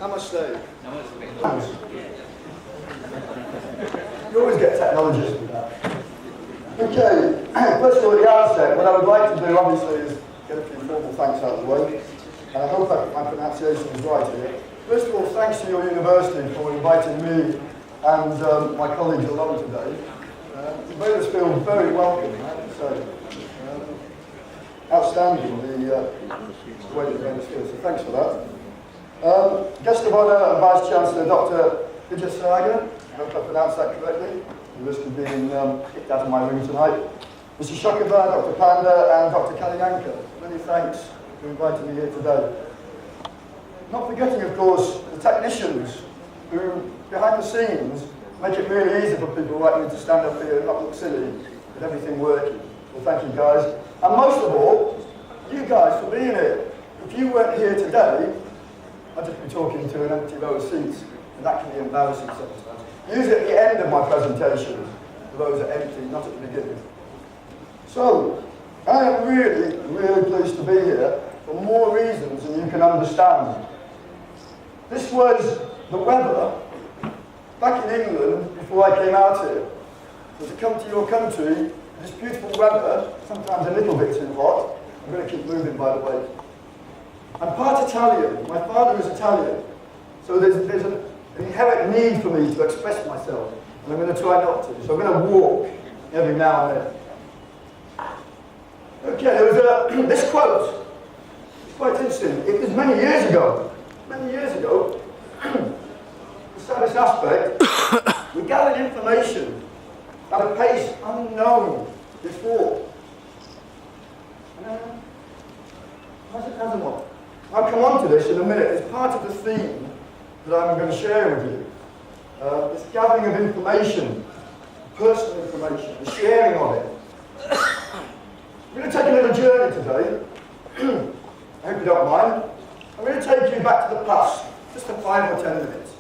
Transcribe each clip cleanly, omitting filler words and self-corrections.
Namaste. You always get technologists with that. Okay, first of all, at the outset, what I would like to do, obviously, is get a few formal thanks out of the way. And I hope that my pronunciation is right here. First of all, thanks to your university for inviting me and my colleagues along today. You made us feel very welcome, I have to say. Outstanding, the way that you made us feel, so thanks for that. Guest of honour, Vice Chancellor Dr. Vijayasagar, I hope I pronounced that correctly. You risk of being kicked out of my room tonight. Mr. Shokiva, Dr. Panda, and Dr. Kalyanka, many thanks for inviting me here today. Not forgetting, of course, the technicians who, behind the scenes, make it really easy for people like me to stand up here and not look silly with everything working. Well, thank you guys. And most of all, you guys for being here. If you weren't here today, I'd just be talking to an empty row of seats, and that can be embarrassing sometimes. Usually at the end of my presentation, the rows are empty, not at the beginning. So, I am really, really pleased to be here for more reasons than you can understand. This was the weather back in England before I came out here. So to come to your country, this beautiful weather, sometimes a little bit too hot. I'm going to keep moving, by the way. I'm part Italian. My father is Italian. So there's an inherent need for me to express myself. And I'm going to try not to. So I'm going to walk every now and then. Okay, there was this quote. It's quite interesting. It was many years ago. Many years ago, the saddest aspect, we gathered information at a pace unknown before. And hasn't what? I'll come on to this in a minute. It's part of the theme that I'm going to share with you. This gathering of information, personal information, the sharing of it. We're going to take a little journey today. I hope you don't mind. I'm going to take you back to the past, just for 5 or 10 minutes.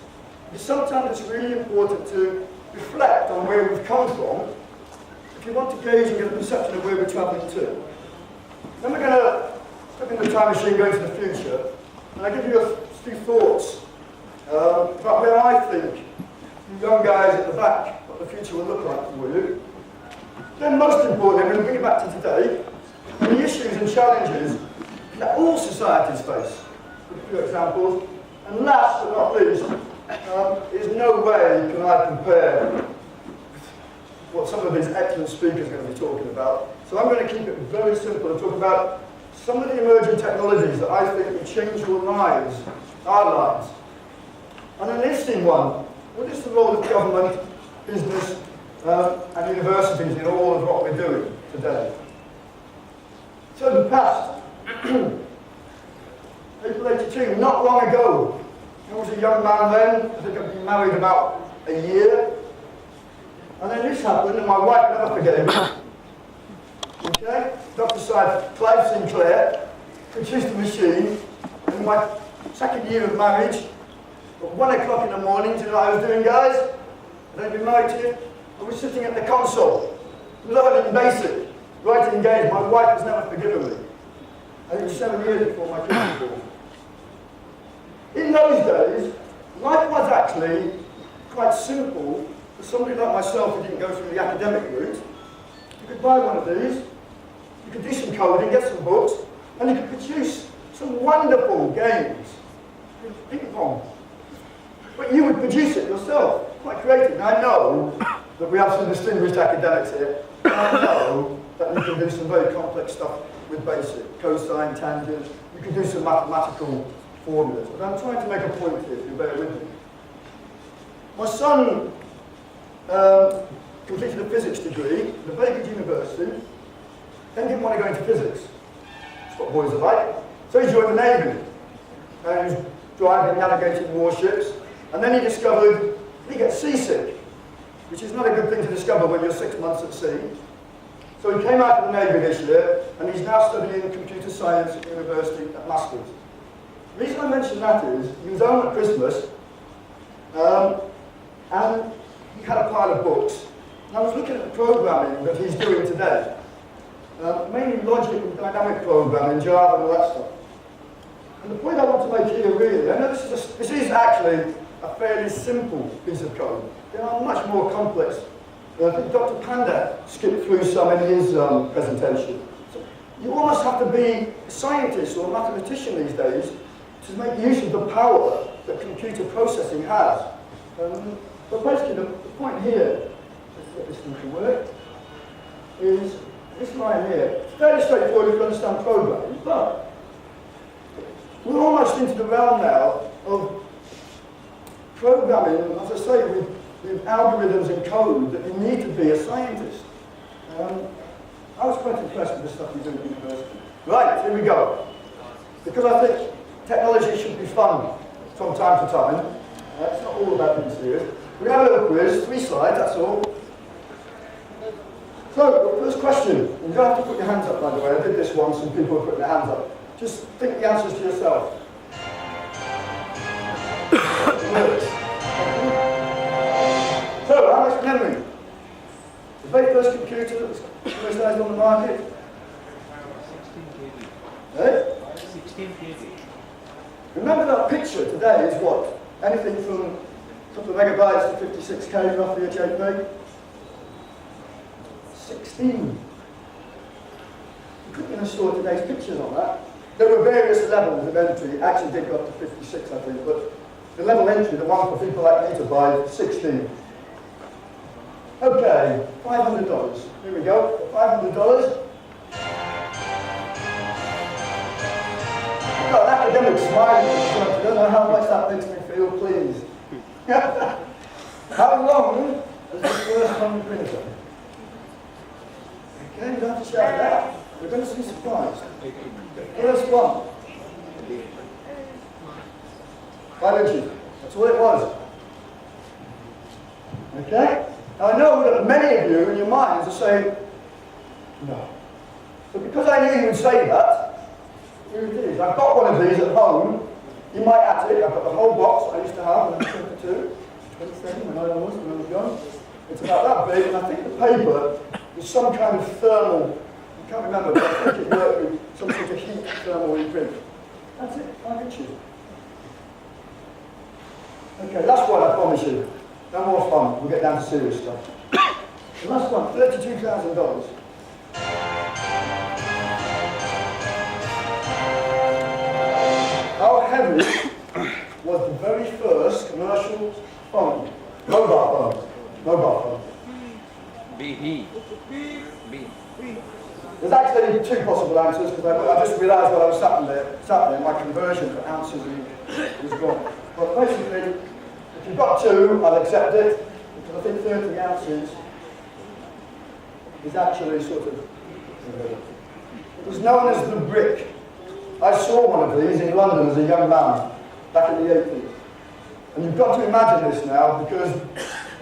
Because sometimes it's really important to reflect on where we've come from if you want to gauge and get a perception of where we're travelling to. Then we're going to step in the time machine, go into the future, and I'll give you a few thoughts about where I think you young guys at the back, what the future will look like for you. Then most importantly, I'm going to bring it back to today, and the issues and challenges that all societies face. A few examples. And last but not least, is no way can I compare what some of these excellent speakers are going to be talking about. So I'm going to keep it very simple and talk about some of the emerging technologies that I think will change your lives, our lives. And an interesting one, what is the role of government, business, and universities in all of what we're doing today? So in the past, April 82, not long ago, I was a young man then. I think I'd been married about a year. And then this happened, and my wife never forgave me. Okay? Dr. Clive Sinclair produced a machine. In my second year of marriage, at 1 o'clock in the morning, do you know what I was doing, guys? I'd been married to you. I was sitting at the console, learning BASIC, writing games. My wife has never forgiven me. I think 7 years before my kids were born. In those days, life was actually quite simple for somebody like myself who didn't go through the academic route. You could buy one of these, you could do some coding, get some books, and you could produce some wonderful games. Ping pong. But you would produce it yourself, quite creative. Now I know that we have some distinguished academics here, and I know that you can do some very complex stuff with BASIC, cosine, tangent. You can do some mathematical formulas. But I'm trying to make a point here, if you bear with me. My son completed a physics degree at a very good university, then didn't want to go into physics. That's what boys are like. So he joined the Navy. And he was driving, navigating warships. And then he discovered he gets seasick, which is not a good thing to discover when you're 6 months at sea. So he came out of the Navy this year, and he's now studying computer science at university at Masters. The reason I mention that is, he was home at Christmas, and he had a pile of books. And I was looking at the programming that he's doing today. Mainly logic and dynamic programming, Java and all that stuff. And the point I want to make here really, I know this is actually a fairly simple piece of code. They are much more complex. I think Dr. Panda skipped through some in his presentation. So you almost have to be a scientist or a mathematician these days to make use of the power that computer processing has. But basically the point here, let's get this thing to work, is this line here. It's fairly straightforward if you understand programming, but we're almost into the realm now of programming, as I say, with algorithms and code that you need to be a scientist. I was quite impressed with the stuff you do at university. Right, here we go. Because I think technology should be fun from time to time. It's not all about being serious. We have a little quiz, 3 slides, that's all. So, the first question. You don't have to put your hands up, by the way. I did this once and people were putting their hands up. Just think the answers to yourself. So, how much memory? The very first computer that was commercialized on the market? 16 kb. Eh? 16 kb. Remember that picture today is what? Anything from a couple of megabytes to 56K roughly a JPEG? 16. You couldn't even store today's pictures on that. There were various levels of entry. It actually did go up to 56, I think, but the level entry, the one for people like me to buy, 16. Okay, $500. Here we go, $500. I've got an academic smile. I don't know how much that makes me feel pleased. How long is the first one printer? Okay, you don't have to shout that. We're going to be surprised. First one. 5 inches. That's all it was. Okay? Now I know that many of you in your minds are saying, no. But because I knew you would say that, here it is. I've got one of these at home. You might have it. I've got the whole box I used to have when I was 22, 27, when I was young. It's about that big, and I think the paper is some kind of thermal. I can't remember, but I think it worked with some sort of heat thermal imprint. That's it, 5 inches. Okay, last one, I promise you. No more fun, we'll get down to serious stuff. The last one, $32,000. How heavy was the very first commercial phone? Mobile phone. Mobile phone. B. There's actually 2 possible answers because I just realised while I was sat there, my conversion for ounces was gone. But basically, if you've got 2, I'll accept it because I think 30 ounces is actually sort of. It was known as the brick. I saw one of these in London as a young man back in the 80s. And you've got to imagine this now because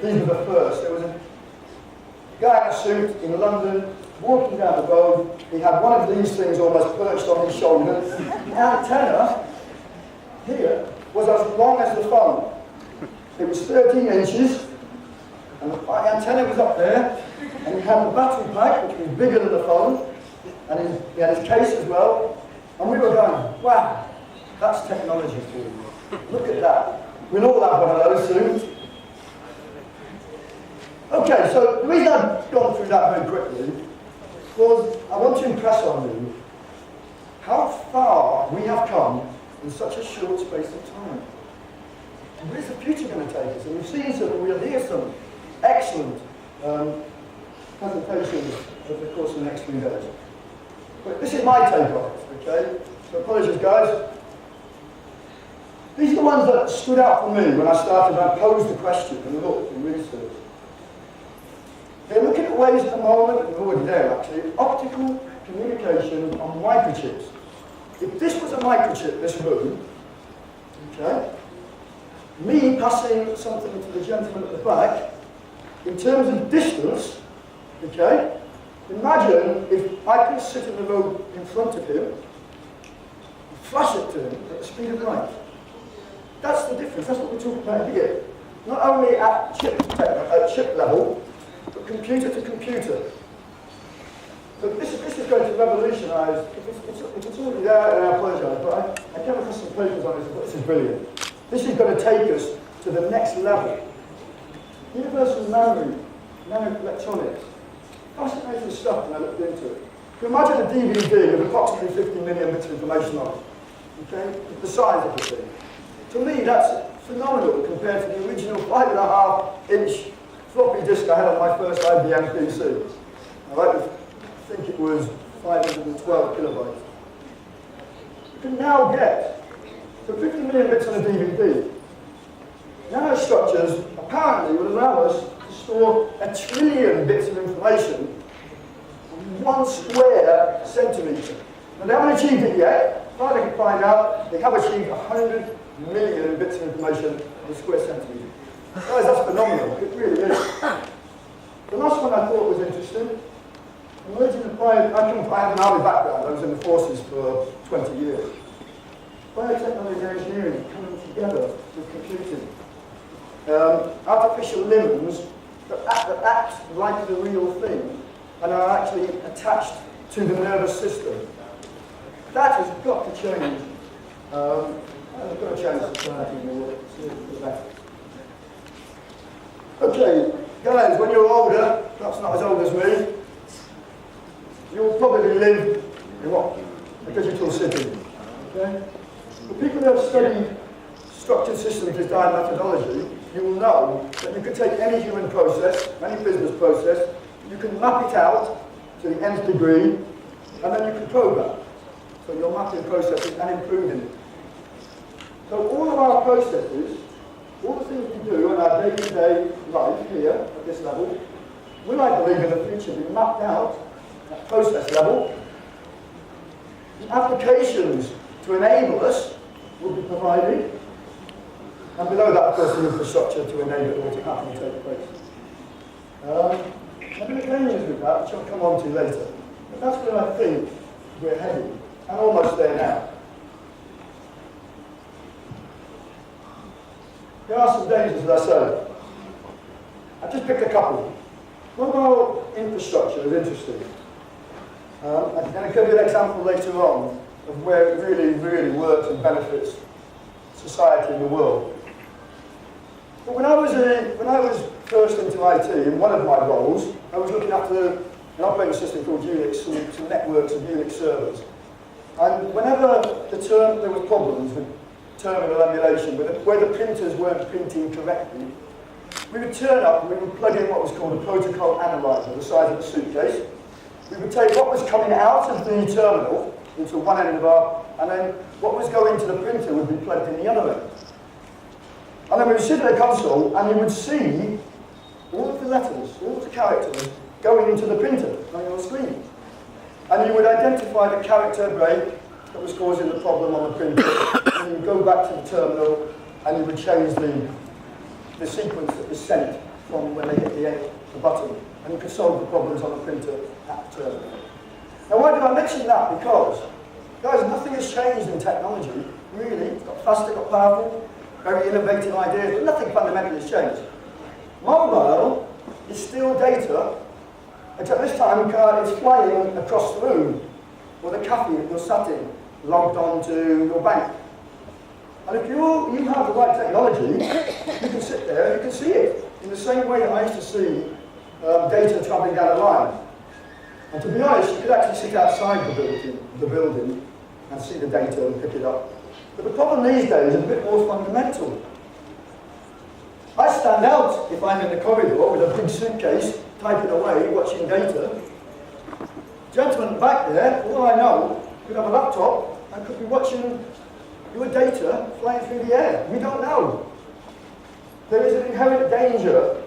these were the first. There was a guy in a suit in London walking down the road. He had one of these things almost perched on his shoulder. The antenna here was as long as the phone. It was 13 inches, and the antenna was up there, and he had the battery pack, which was bigger than the phone, and he had his case as well. And we were going, wow, that's technology for you. Look at that. We'll all have one of those soon. Okay, so the reason I've gone through that very quickly was I want to impress on you how far we have come in such a short space of time. And where's the future going to take us? And we've seen some, we'll hear some excellent presentations over the course of the next few days. But this is my take on it, okay? So apologies, guys. These are the ones that stood out for me when I started. I posed the question and looked and researched. They're looking at ways at the moment, and we're already there actually, optical communication on microchips. If this was a microchip, this room, okay, me passing something to the gentleman at the back, in terms of distance, okay, imagine if I could sit in the road in front of him, flash it to him at the speed of light. That's the difference, that's what we're talking about here. Not only at chip level, but computer to computer. So this is going to revolutionise, if it's already there, and I apologise, but I came across some papers on this, but this is brilliant. This is going to take us to the next level. Universal memory, nanoelectronics, fascinating stuff when I looked into it. You imagine a DVD with approximately 50 million bits of information on it, okay? The size of the thing. To me, that's phenomenal compared to the original 5.5-inch floppy disk I had on my first IBM PC. I think it was 512 kilobytes. You can now get to 50 million bits on a DVD. Nanostructures apparently will allow us to store 1 trillion bits of information on 1 square centimetre. Now, they haven't achieved it yet. But I can find out they have achieved 100 million bits of information on a square centimetre. Guys, that's phenomenal. It really is. The last one I thought was interesting. Emerging the I have an army background. I was in the forces for 20 years. Biotechnology and engineering coming together with computing. Artificial limbs that act like the real thing and are actually attached to the nervous system. That has got to change. It's got to change society in the world. Okay, guys, when you're older, perhaps not as old as me, you'll probably live in what? A digital city. Okay? For people who have studied structured system design methodology, you will know that you can take any human process, any business process, you can map it out to the nth degree, and then you can program. So you're mapping processes and improving it. So all of our processes, all the things we do in our day-to-day life here at this level, will, I believe, in the future be mapped out at process level. The applications to enable us will be provided. And below that, of course, the infrastructure to enable it all to happen and take place. I've been against with that, which I'll come on to later. But that's where I think we're heading. And almost there now. There are some dangers, as I say. I've just picked a couple. Mobile infrastructure is interesting. I'm going to give you an example later on of where it really, really works and benefits society and the world. But when I was first into IT, in one of my roles, I was looking after an operating system called Unix, some networks of Unix servers. And whenever there were problems with terminal emulation, where the printers weren't printing correctly, we would turn up and we would plug in what was called a protocol analyzer, the size of a suitcase. We would take what was coming out of the terminal into one end of and then what was going to the printer would be plugged in the other end. And then we would sit at a console and you would see all of the letters, all of the characters going into the printer on your screen. And you would identify the character break that was causing the problem on the printer. And you would go back to the terminal and you would change the sequence that was sent from when they hit the button. And you could solve the problems on the printer at the terminal. Now, why did I mention that? Because, guys, nothing has changed in technology, really. It's got faster, got powerful, very innovative ideas, but nothing fundamentally has changed. Mobile is still data, except this time it's flying across the room, or the cafe that you're sat in, logged on to your bank. And if you have the right technology, you can sit there and you can see it, in the same way that I used to see data traveling down a line. And to be honest, you could actually sit outside the building and see the data and pick it up. But the problem these days is a bit more fundamental. I stand out if I'm in the corridor with a big suitcase, typing away, watching data. Gentleman back there, all I know, could have a laptop and could be watching your data flying through the air. We don't know. There is an inherent danger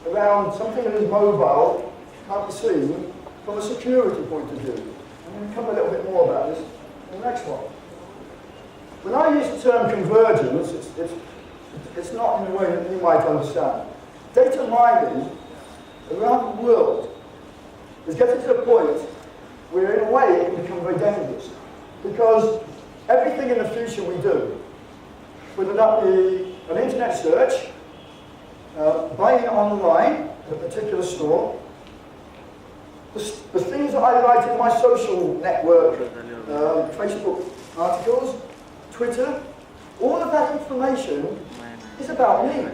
around something that is mobile, can't be seen, from a security point of view. I'm going to cover a little bit more about this in the next one. When I use the term convergence, it's not in a way that you might understand. Data mining around the world is getting to the point where, in a way, it can become very dangerous. Because everything in the future we do, whether that be an internet search, buying online at a particular store, the things that I write in my social network, Facebook articles, Twitter, All of that information is about me.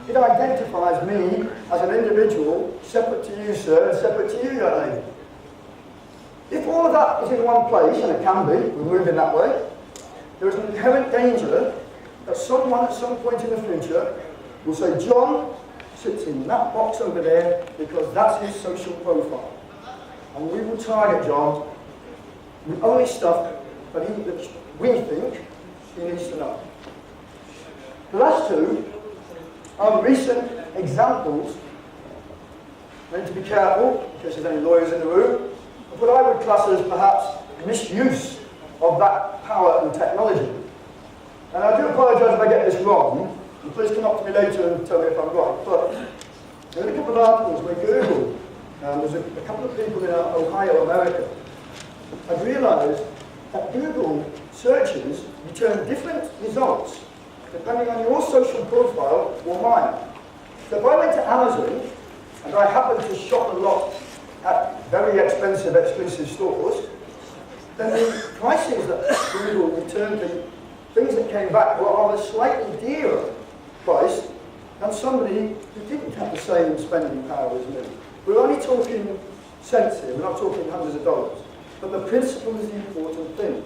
It identifies me as an individual, separate to you, sir, and separate to you, young lady. If all of that is in one place, and it can be, we're moving that way, there is an inherent danger that someone at some point in the future will say, John sits in that box over there because that's his social profile. And we will target John with only stuff that we think he needs to know. The last two are recent examples. I need to be careful, in case there's any lawyers in the room, of what I would class as perhaps misuse of that power and technology. And I do apologise if I get this wrong, and please come up to me later and tell me if I'm right. But there are a couple of articles where Google, there's a couple of people in Ohio, America, have realised that Google searches return different results depending on your social profile or mine. So if I went to Amazon and I happened to shop a lot at very expensive, exclusive stores, then the prices that Google returned, the things that came back were of a slightly dearer price than somebody who didn't have the same spending power as me. We're only talking cents here, we're not talking hundreds of dollars. But the principle is the important thing.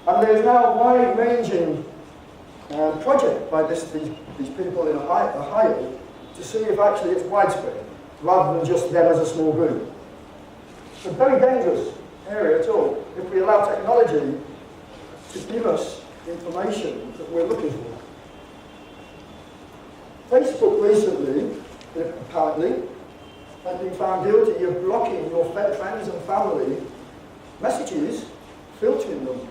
And there's now a wide-ranging project by these people in Ohio to see if actually it's widespread, rather than just them as a small group. It's a very dangerous area at all if we allow technology to give us information that we're looking for. Facebook recently, apparently, has been found guilty of blocking your friends and family messages, filtering them,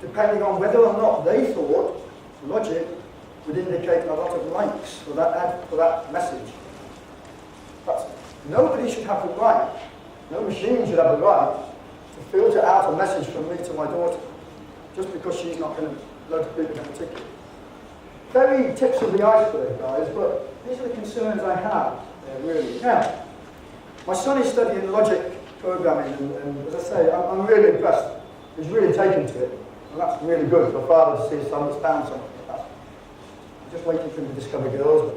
depending on whether or not they thought logic would indicate a lot of likes for that ad, for that message. But nobody should have the right, no machine should have the right to filter out a message from me to my daughter, just because she's not going to load of people in particular. Very tips of the iceberg, guys, but these are the concerns I have, really. Now, my son is studying logic programming, and as I say, I'm really impressed. He's really taken to it, and that's really good for a father to see his son that's found something like that. I'm just waiting for him to discover girls,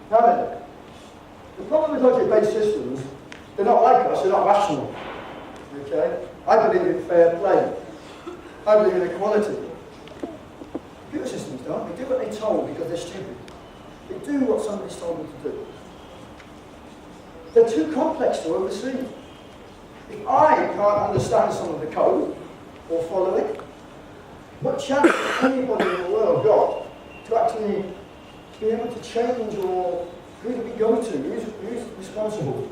but now then, the problem with logic-based systems, they're not like us, they're not rational. Okay? I believe in fair play. I believe in equality. Computer systems don't. They do what they're told because they're stupid. They do what somebody's told them to do. They're too complex to oversee. If I can't understand some of the code or follow it, what chance has anybody in the world got to actually be able to change or who do we go to? Who's responsible?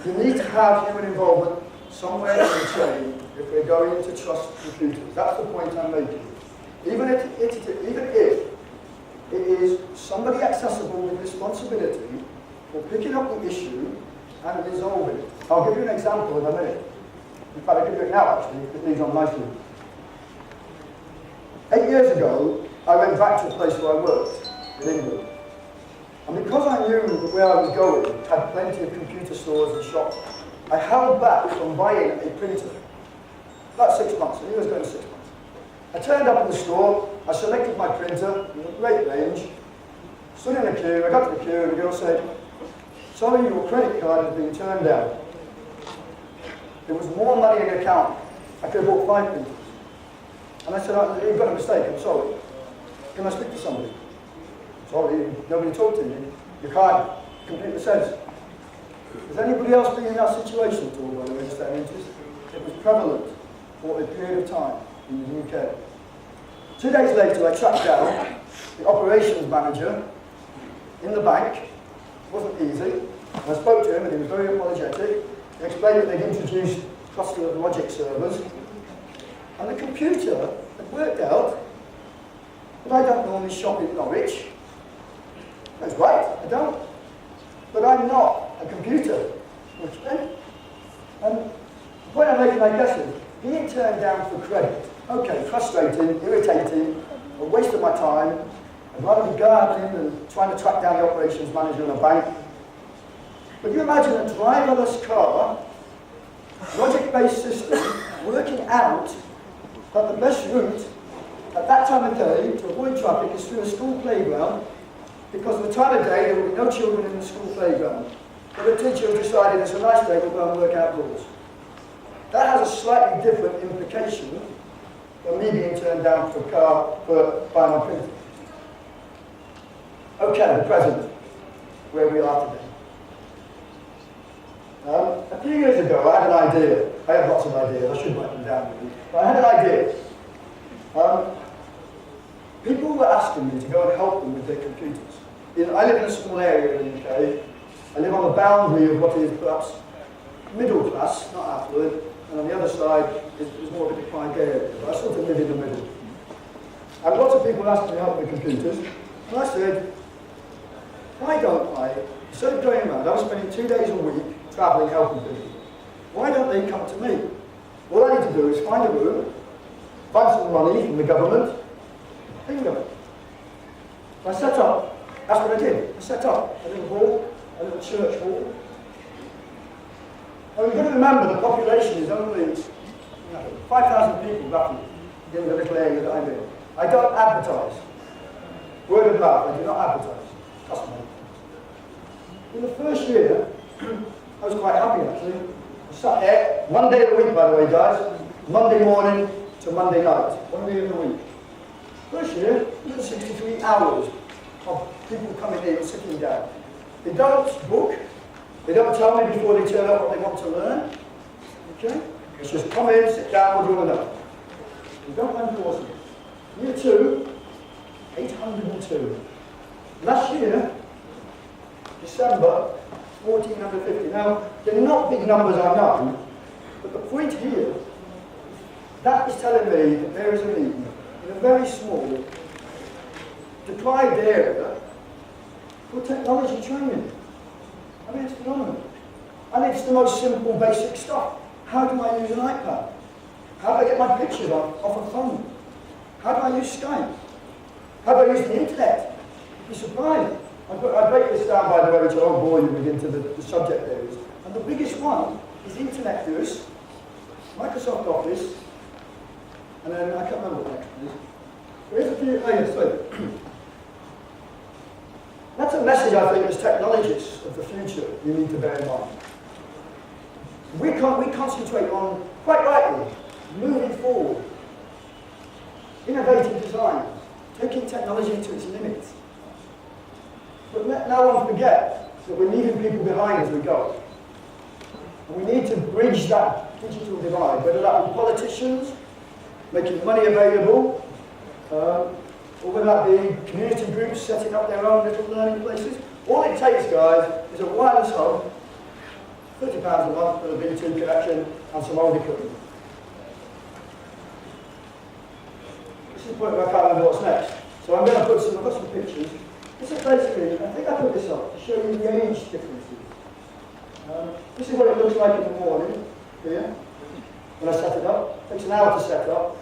You need to have human involvement somewhere in the chain if we're going to trust computers. That's the point I'm making. Even if it is somebody accessible with responsibility for picking up the issue and resolving it. I'll give you an example in a minute. In fact, I'll give you it now actually, if it leads on nicely. 8 years ago, I went back to a place where I worked in England. And because I knew where I was going, had plenty of computer stores and shops, I held back from buying a printer. About 6 months, I knew I was going to 6 months. I turned up in the store, I selected my printer, in a great range, stood in a queue, I got to the queue, and the girl said, sorry, your credit card has been turned down. There was more money in the account. I could have bought 5 printers. And I said, you've got a mistake, I'm sorry. Can I speak to somebody? Sorry, nobody talked to you. You can't complete the sense. Has anybody else been in that situation at all, by the way, It was prevalent for a period of time in the UK. 2 days later, I tracked down the operations manager in the bank. It wasn't easy. And I spoke to him, and he was very apologetic. He explained that they'd introduced a cluster of logic servers. And the computer had worked out that I don't normally shop in Norwich. That's right, I don't. But I'm not a computer. Okay? And the point I'm making, I guess, is being turned down for credit. Okay, frustrating, irritating, a waste of my time. I'd rather be gardening than trying to track down the operations manager in a bank. But you imagine a driverless car, logic-based system, working out that the best route at that time of day, to avoid traffic, is through a school playground, because at the time of day there will be no children in the school playground. But the teacher has decided it's a nice day, we'll go and work outdoors. That has a slightly different implication than me being turned down for a car by my printer. Okay, the present, where we are today. A few years ago, I had an idea. I have lots of ideas. I should write them down. But I had an idea. People were asking me to go and help them with their computers. I live in a small area in the UK. I live on the boundary of what is perhaps middle class, not affluent, and on the other side is more of a defined area. But I sort of live in the middle. And lots of people asked me to help with computers. And I said, why don't I, instead of going around, I was spending 2 days a week travelling, helping people. Why don't they come to me? All I need to do is find a room, find some money from the government, bingo. I set up, that's what I did. I set up a little hall, a little church hall. And you've got to remember the population is only 5,000 people roughly in the little area that I'm in. I don't advertise. Word of mouth, I do not advertise. Trust me. In the first year, I was quite happy actually. I sat there, 1 day a week by the way guys, Monday morning to Monday night, 1 day in the week. First year, 163 hours of people coming in, sitting down. They don't book, they don't tell me before they turn up what they want to learn. Okay? It's just come in, sit down, we'll do another. We don't enforce it. Year 2, 802. Last year, December, 1,450. Now, they're not big numbers, I know, but the point here, that is telling me that there is a need in a very small, deprived area for technology training. I mean, it's phenomenal. And it's the most simple, basic stuff. How do I use an iPad? How do I get my pictures off a phone? How do I use Skype? How do I use the internet? You'd be surprised. I break this down, by the way, which I won't bore you with into the subject areas. And the biggest one is internet use, Microsoft Office, and then I can't remember what next is. Here's a few, oh yes, sorry. That's a message I think as technologists of the future you need to bear in mind. We concentrate on, quite rightly, moving forward, innovative design, taking technology to its limits. But let no one forget that we're leaving people behind as we go. And we need to bridge that digital divide, whether that be politicians making money available, or whether that be community groups setting up their own little learning places. All it takes, guys, is a wireless hub, £30 a month for a B2 connection, and some old equipment. This is the point where I can't remember what's next. So I'm going to I've got some pictures. This is basically, I think I put this up to show you the age differences. This is what it looks like in the morning, here, when I set it up. It takes an hour to set up.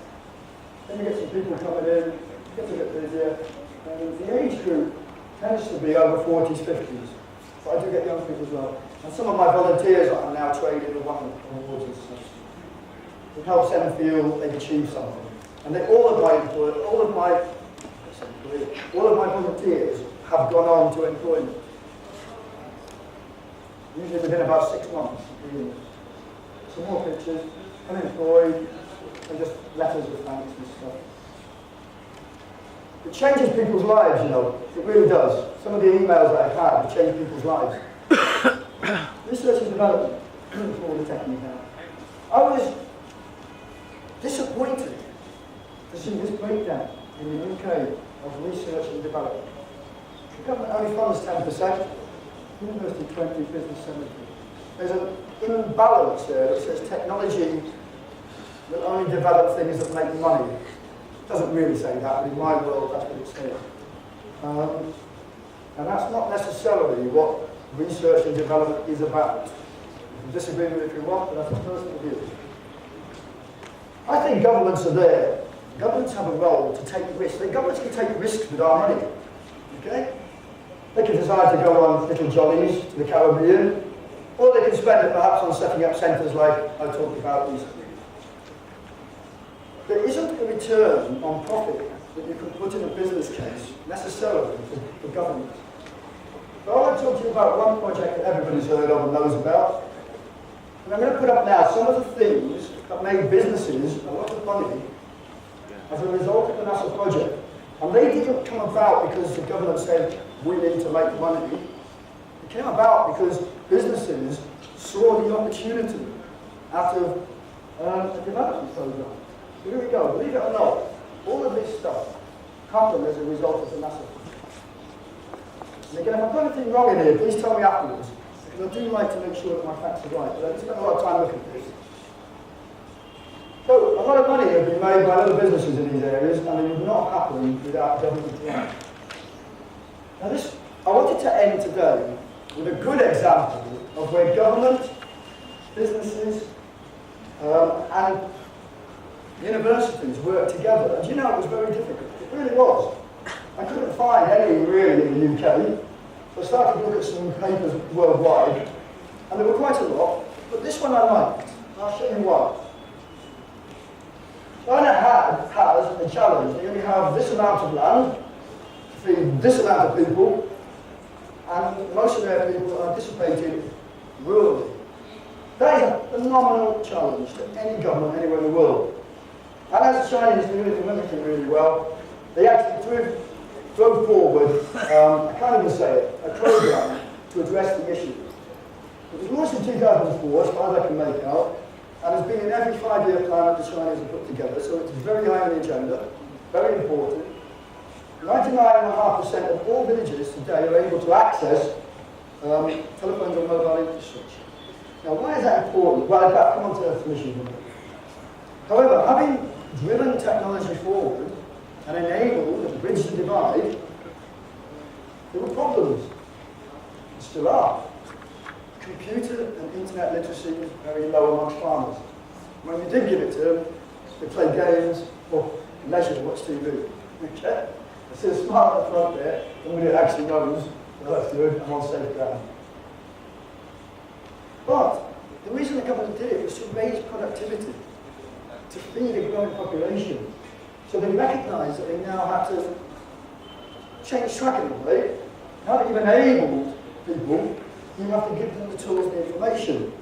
Then we get some people coming in, it gets a bit busier. And the age group tends to be over 40s, 50s. But I do get young people as well. And some of my volunteers that I'm now training are won awards and stuff. It helps them feel they've achieved something. And all of my volunteers have gone on to employment. Usually within about 6 months. Some more pictures, unemployed, and just letters of thanks and stuff. It changes people's lives, you know. It really does. Some of the emails that I've had have changed people's lives. Research and development, for all the technique now. I was disappointed to see this breakdown in the UK of research and development. The government only funds 10%, university 20%, business 70%. There's an imbalance there that says technology will only develop things that make money. It doesn't really say that, but in my world that's what it says. And that's not necessarily what research and development is about. You can disagree with it if you want, but that's a personal view. I think governments are there. Governments have a role to take risks. Governments can take risks with our money. Okay? They can decide to go on little jollies to the Caribbean, or they can spend it perhaps on setting up centres like I talked about recently. there isn't a return on profit that you can put in a business case necessarily for government. But I want to talk to you about one project that everybody's heard of and knows about. And I'm going to put up now some of the things that made businesses a lot of money as a result of the NASA project. And they didn't come about because the government said, we need to make money. It came about because businesses saw the opportunity out of a development program. So here we go, believe it or not, all of this stuff happened as a result of the NASA project. And again, if I've got anything wrong in here, please tell me afterwards, because I do like to make sure that my facts are right, but I spent a lot of time looking at this. So, a lot of money has been made by other businesses in these areas, and it would not happen without government grant. Now this, I wanted to end today with a good example of where government, businesses, and universities work together. And you know, it was very difficult. It really was. I couldn't find any really in the UK, so I started to look at some papers worldwide, and there were quite a lot, but this one I liked, and I'll show you why. China has a challenge. They only have this amount of land to feed this amount of people, and most of their people are dissipated rurally. That is a phenomenal challenge to any government anywhere in the world. And as the Chinese do everything really well, they actually drove forward, I can't even say it, a program to address the issue. It was launched in 2004, as far as I can make out, and has been in every 5-year plan that the Chinese have put together, so it's very high on the agenda, very important. 99.5% of all villages today are able to access telephones and mobile infrastructure. Now, why is that important? Well, in fact, come on to Earth's mission. However, having driven technology forward and enabled and bridged the divide, there were problems. There still are. Computer and internet literacy is very low amongst farmers. When we did give it to them, they play games or leisure, watch TV. Okay? I see a smart at the front there, somebody that actually knows, well, that's good, I'm on safe ground. But the reason the government did it was to raise productivity, to feed a growing population. So they recognised that they now had to change track in a way. Now that you've enabled people, you have to give them the tools and the information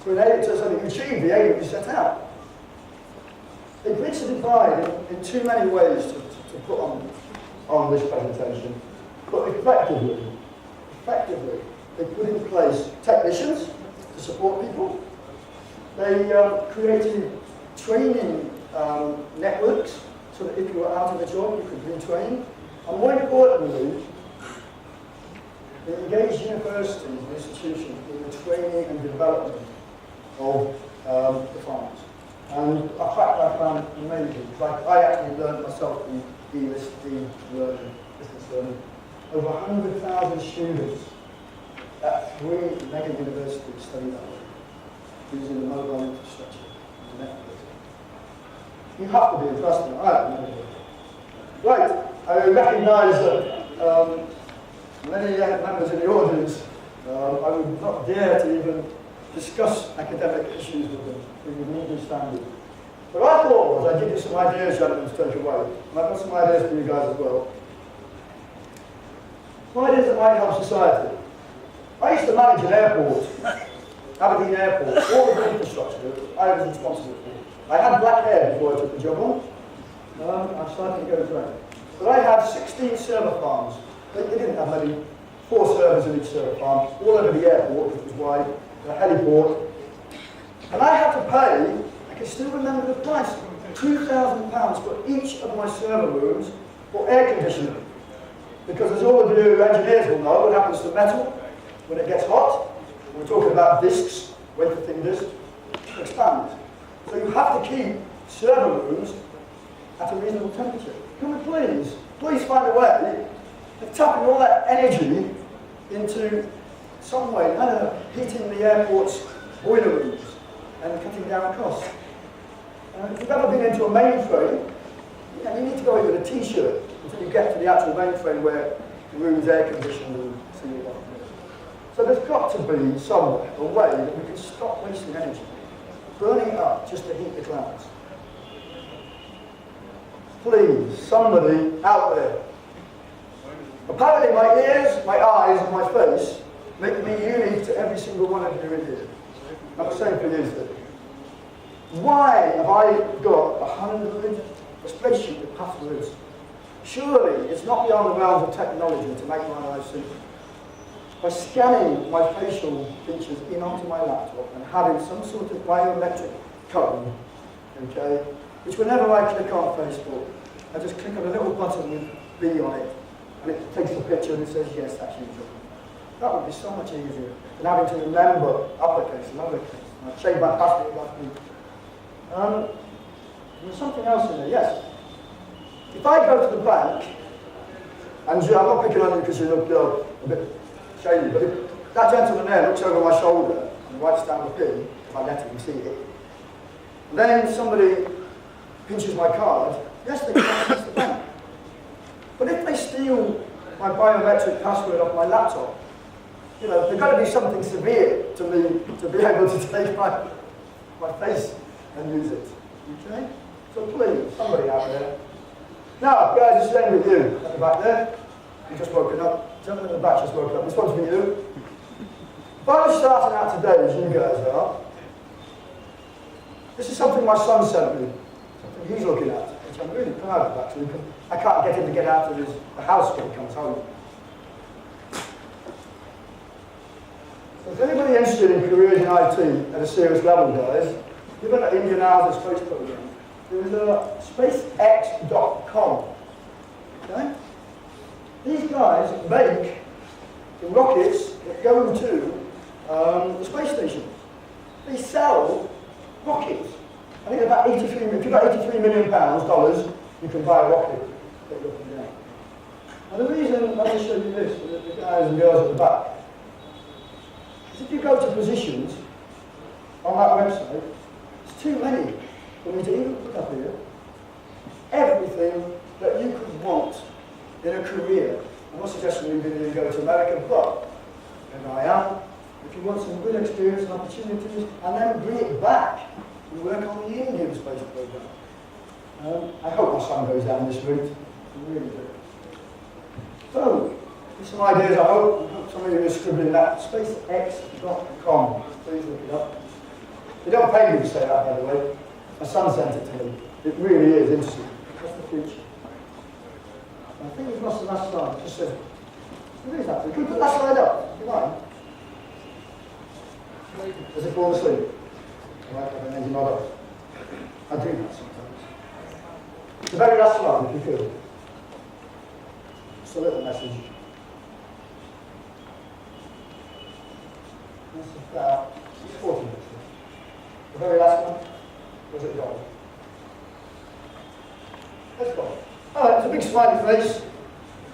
to enable so that you achieve the aim that you set out. They bridge the divide in too many ways to put on this presentation, but effectively, they put in place technicians to support people. They created training networks so that if you were out of a job, you could retrain. And more importantly, they engaged universities and institutions in the training and development of the farmers. And a fact I found amazing, like I actually learned myself in learning, business learning, over 100,000 students at 3 mega universities study that way, using the mobile infrastructure and the network. You have to be impressed with it. I have no idea. Right, I recognise that many members in the audience, I would not dare to even discuss academic issues with them. We would not be standing. What I thought was I'd give you some ideas, gentlemen, to take away. And I've got some ideas for you guys as well. Some ideas that might help society. I used to manage an airport, Aberdeen Airport, all of the infrastructure I was responsible for. I had black hair before I took the job on. I'm starting to go grey. But I had 16 server farms. They didn't have many, 4 servers in each server farm, all over the airport, which was wide, the heliport. And I had to pay, I can still remember the price, £2,000 for each of my server rooms for air conditioning. Because as all of you engineers will know, what happens to metal when it gets hot, we're talking about discs, wafer-thin discs, it expands. So you have to keep server rooms at a reasonable temperature. Can we please find a way of tapping all that energy into some way, I don't know, heating the airport's boiler rooms and cutting down costs. If you've ever been into a mainframe, you need to go in with a t-shirt until you get to the actual mainframe where the room's air conditioned and sealed off. So there's got to be somewhere, a way that we can stop wasting energy, burning it up just to heat the clouds. Please, somebody out there. Apparently my ears, my eyes, and my face make me unique to every single one of you in here. I'm not saying for you, sir. Why have I got 100 spreadsheet of passwords? Surely it's not beyond the realms of technology to make my life simple. By scanning my facial features in onto my laptop and having some sort of biometric code, okay, which whenever I click on Facebook, I just click on a little button with B on it, and it takes a picture and it says, yes, that's you, John. That would be so much easier than having to remember uppercase and lowercase. And I've changed my password last week. There's something else in there, yes. If I go to the bank, and I'm not picking on you because you look a bit shady, but if that gentleman there looks over my shoulder and writes down the PIN, if I let him see it, and then somebody pinches my card, yes, they can access the bank. But if they steal my biometric password off my laptop, you know, there's got to be something severe to me to be able to take my face and use it. Okay? So please, somebody out there. Now, guys, it's staying with you at the back there. You just woken up. Gentlemen in the back just woken up. This one's for you. If I was starting out today, as you guys are, this is something my son sent me. Something he's looking at, which I'm really proud of, actually. I can't get him to get out of the house when he comes home. So if anybody interested in careers in IT at a serious level, guys, given that India now has a space program, there is a SpaceX.com. Okay? These guys make the rockets that go to the space station. They sell rockets. I think about 83, if you've got $83 million, you can buy a rocket that you're putting down. And the reason I'm going to show you this, the guys and girls at the back, is if you go to positions on that website, it's too many for me to even put up here everything that you could want in a career. I'm not suggesting you can go to America, but there I am. If you want some good experience and opportunities, and then bring it back and work on the Indian space program. I hope my son goes down this route. I really do. So, some ideas I hope some of you are scribbling that. SpaceX.com. Please look it up. They don't pay me to say that, by the way. My son sent it to me. It really is interesting. That's the future. I think we've lost the last slide. It just says, what is that? Can we put that slide up? Do you mind? Does it fall asleep? I might have an engine mod off. I do that sometimes. The very last slide, if you could. Just a little message. This is about 40 minutes. The very last one, was it gone? Let's go. Alright, it's a big smiley face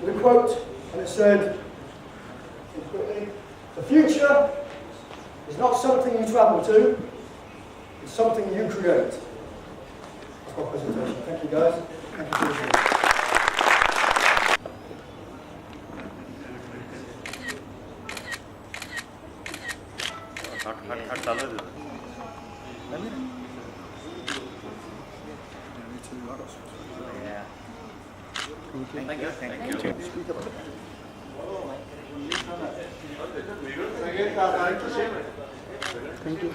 with a quote, and it said, quickly, the future is not something you travel to, it's something you create. That's my presentation. Thank you guys. Thank you for listening. Thank you. Thank you. Thank you. Thank you. Thank you.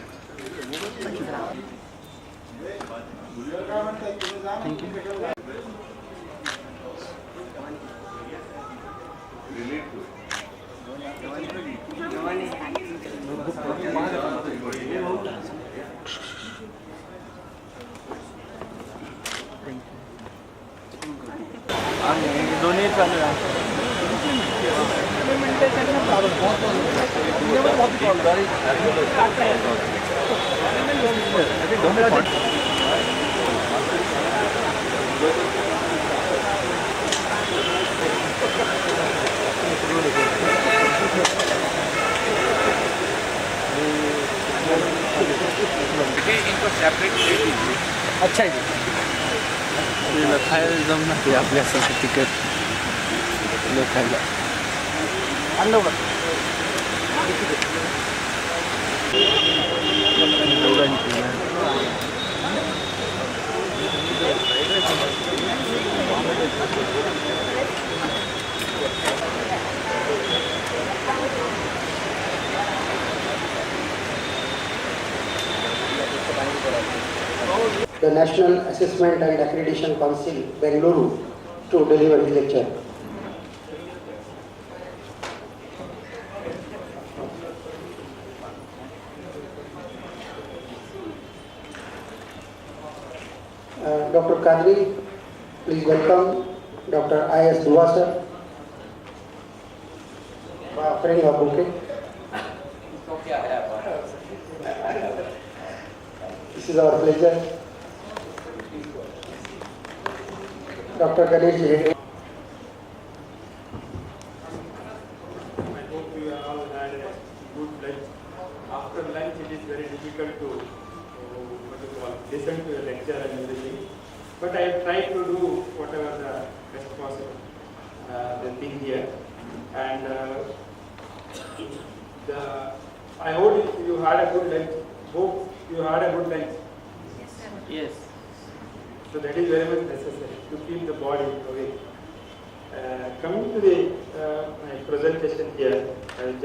दोन्ही चालू आहे इनको separate अच्छा जी खायला जमणार ते आपल्यासाठी तिकट लोकांना आणलं बघ दोघांची the National Assessment and Accreditation Council, Bengaluru, to deliver his lecture. Dr. Kadri, please welcome Dr. I.S. Duvasar by offering a bouquet. This is our pleasure. Dr. Ganesh Hegde. I hope you all had a good lunch. After lunch, it is very difficult to listen to the lecture and everything. But I have tried to do whatever the best possible the thing here. And I hope you had a good lunch. Hope you had a good lunch. Yes. So that is very much necessary to keep the body awake. Coming to the my presentation here, I will just